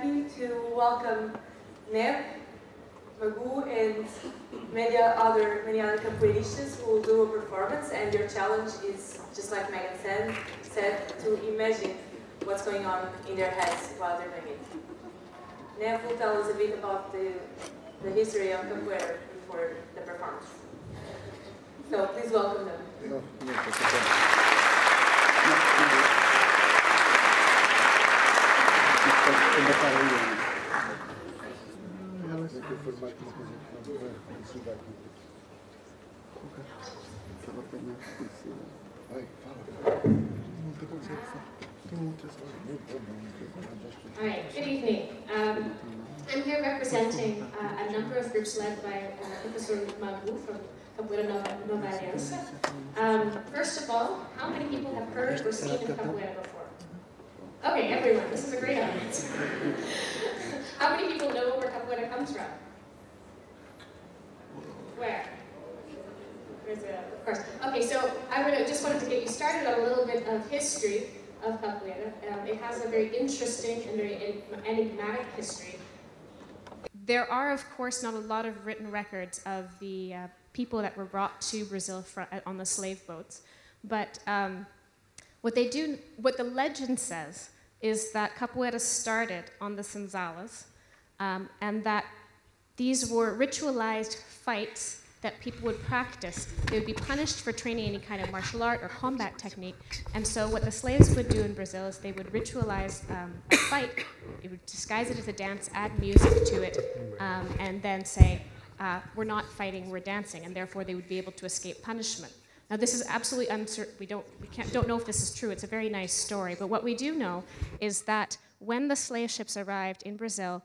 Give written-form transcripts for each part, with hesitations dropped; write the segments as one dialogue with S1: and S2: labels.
S1: happy to welcome Neb, Magoo, and many other capoeiristas who will do a performance, and your challenge is, just like Megan said, to imagine what's going on in their heads while they're doing it. Neb will tell us a bit about the history of capoeira before the performance. So please welcome them.
S2: All right, good evening. I'm here representing a number of groups led by Professor Magoo from Capoeira Nova Aliança. First of all, how many people have heard or seen of capoeira before? Okay, everyone. This is a great audience. How many people know where capoeira comes from? Where? Of course. Okay, so I just wanted to get you started on a little bit of history of capoeira. It has a very interesting and very enigmatic history. There are, of course, not a lot of written records of the people that were brought to Brazil on the slave boats, but what the legend says is that capoeira started on the senzalas, and that these were ritualized fights that people would practice. They would be punished for training any kind of martial art or combat technique. And so what the slaves would do in Brazil is they would ritualize a fight. They would disguise it as a dance, add music to it, and then say, we're not fighting, we're dancing, and therefore they would be able to escape punishment. Now this is absolutely uncertain. We don't know if this is true. It's a very nice story. But what we do know is that when the slave ships arrived in Brazil,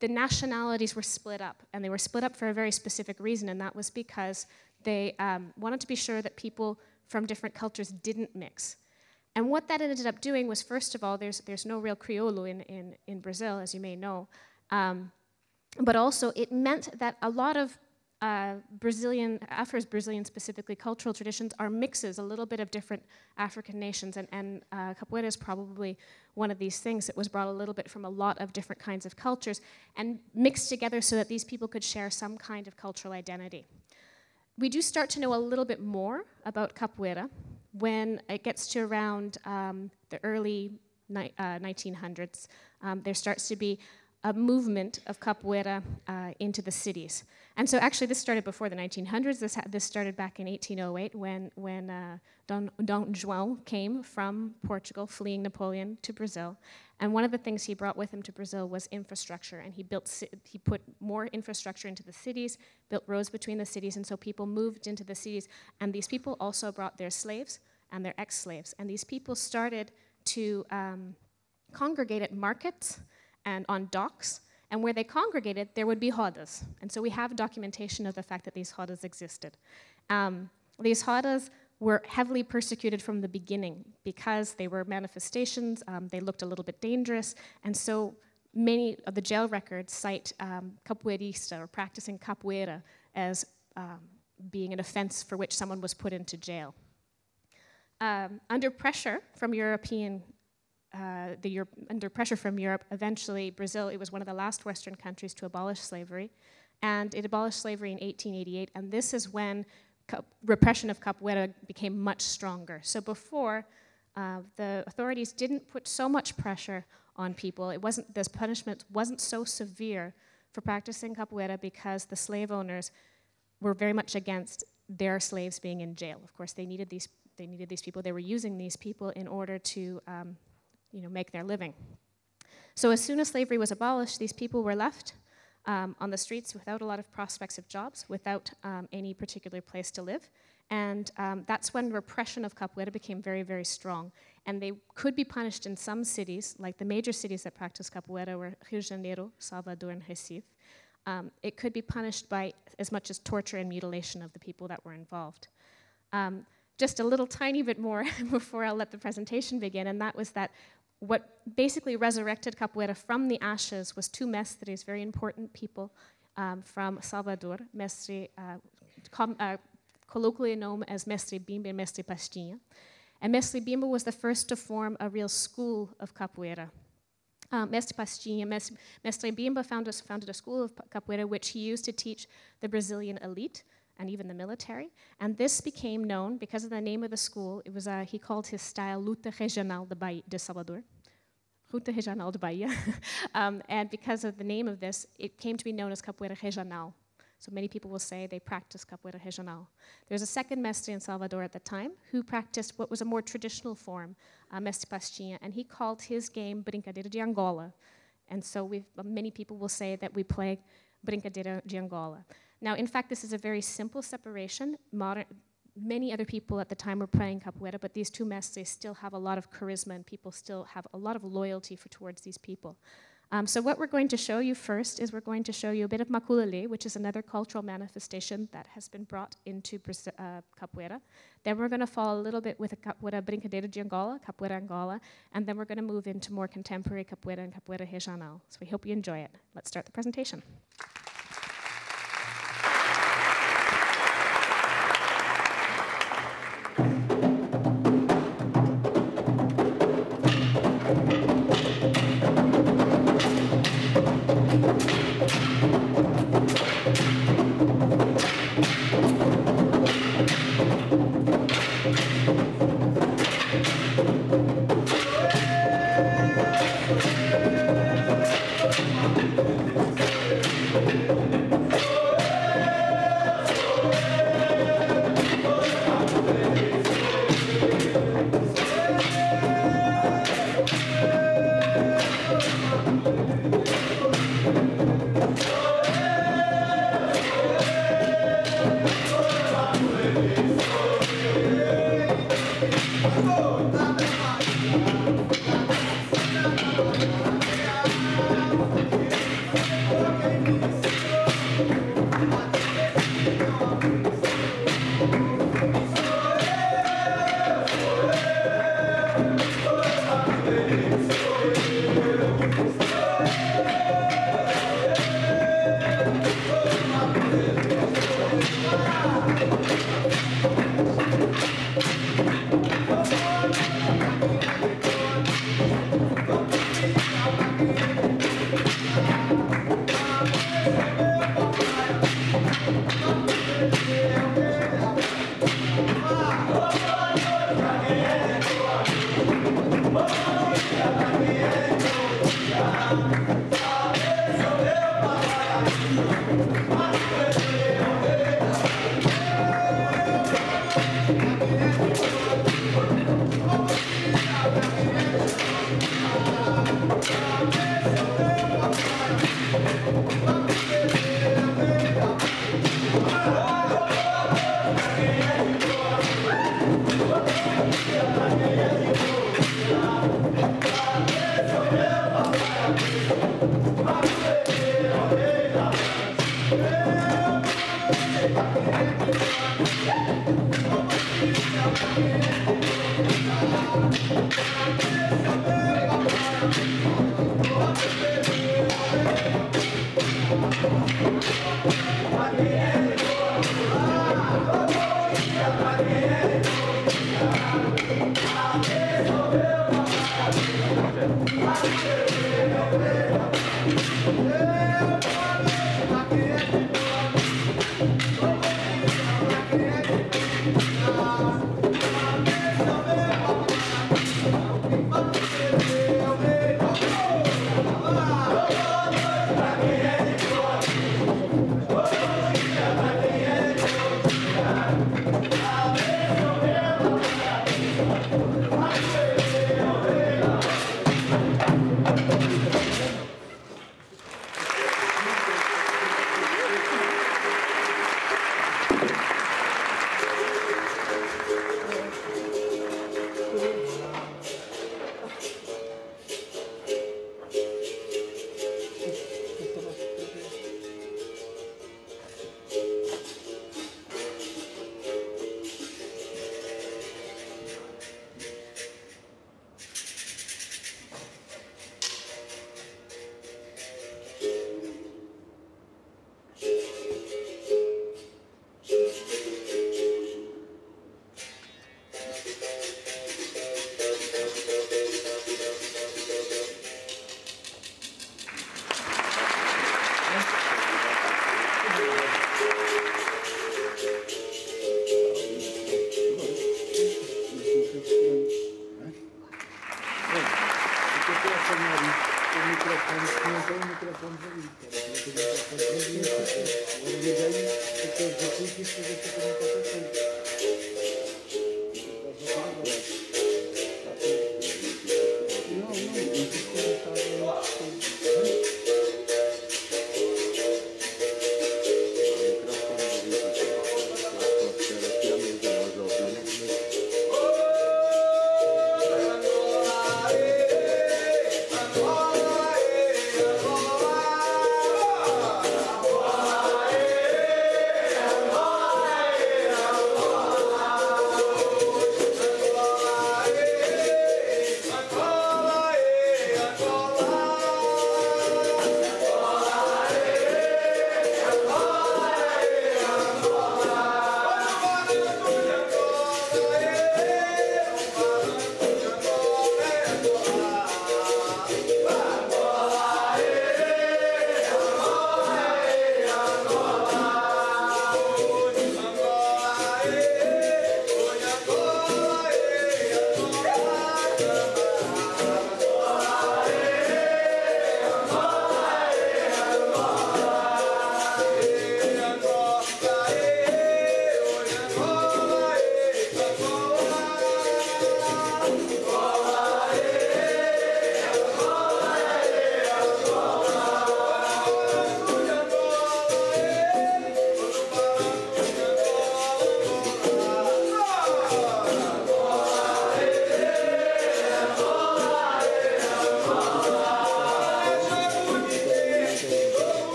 S2: the nationalities were split up, and they were split up for a very specific reason, and that was because they wanted to be sure that people from different cultures didn't mix. And what that ended up doing was, first of all, there's no real Crioulo in Brazil, as you may know, but also it meant that a lot of Afro-Brazilian specifically cultural traditions are mixes, a little bit of different African nations, and capoeira is probably one of these things that was brought a little bit from a lot of different kinds of cultures and mixed together so that these people could share some kind of cultural identity. We do start to know a little bit more about capoeira when it gets to around the early 1900s. There starts to be a movement of capoeira into the cities. And so actually this started before the 1900s. This started back in 1808 when Dom João came from Portugal, fleeing Napoleon, to Brazil. And one of the things he brought with him to Brazil was infrastructure. And he put more infrastructure into the cities, built roads between the cities, and so people moved into the cities. And these people also brought their slaves and their ex-slaves. And these people started to congregate at markets and on docks, and where they congregated, there would be rodas. And so we have documentation of the fact that these rodas existed. These rodas were heavily persecuted from the beginning because they were manifestations, they looked a little bit dangerous, and so many of the jail records cite capoeirista, or practicing capoeira, as being an offense for which someone was put into jail. Under pressure from under pressure from Europe, eventually Brazil, it was one of the last Western countries to abolish slavery, and it abolished slavery in 1888, and this is when repression of capoeira became much stronger. So before, the authorities didn't put so much pressure on people. This punishment wasn't so severe for practicing capoeira because the slave owners were very much against their slaves being in jail. Of course, they needed these people. They were using these people in order to make their living. So as soon as slavery was abolished, these people were left on the streets without a lot of prospects of jobs, without any particular place to live. And that's when repression of capoeira became very, very strong. And they could be punished in some cities, like the major cities that practice capoeira were Rio de Janeiro, Salvador, and Recife. It could be punished by as much as torture and mutilation of the people that were involved. Just a little tiny bit more before I'll let the presentation begin, and that was that what basically resurrected capoeira from the ashes was two mestres, very important people from Salvador, mestre, colloquially known as Mestre Bimba and Mestre Pastinha. And Mestre Bimba was the first to form a real school of capoeira. Mestre Pastinha, Mestre Bimba founded a school of capoeira which he used to teach the Brazilian elite and even the military. And this became known because of the name of the school. It was he called his style Luta Regional de Salvador. Luta Regional de Bahia. And because of the name of this, it came to be known as Capoeira Regional. So many people will say they practice Capoeira Regional. There's a second mestre in Salvador at the time who practiced what was a more traditional form, Mestre Pastinha, and he called his game Brincadeira de Angola. And so many people will say that we play Brincadeira de Angola. Now, in fact, this is a very simple separation. Many other people at the time were playing capoeira, but these two mestres still have a lot of charisma, and people still have a lot of loyalty towards these people. So what we're going to show you first is we're going to show you a bit of maculelê, which is another cultural manifestation that has been brought into capoeira. Then we're going to follow a little bit with a capoeira Brincadeira de Angola, Capoeira Angola, and then we're going to move into more contemporary capoeira and Capoeira Regional. So we hope you enjoy it. Let's start the presentation.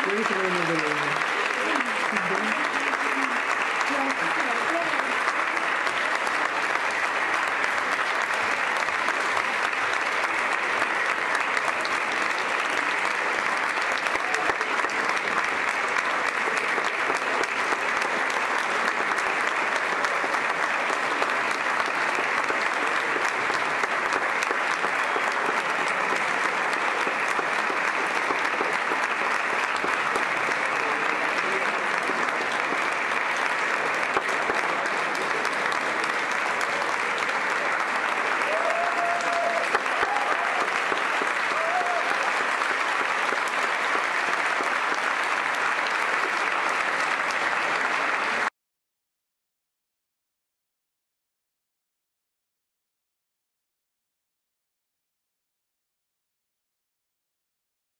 S3: Sige, sige,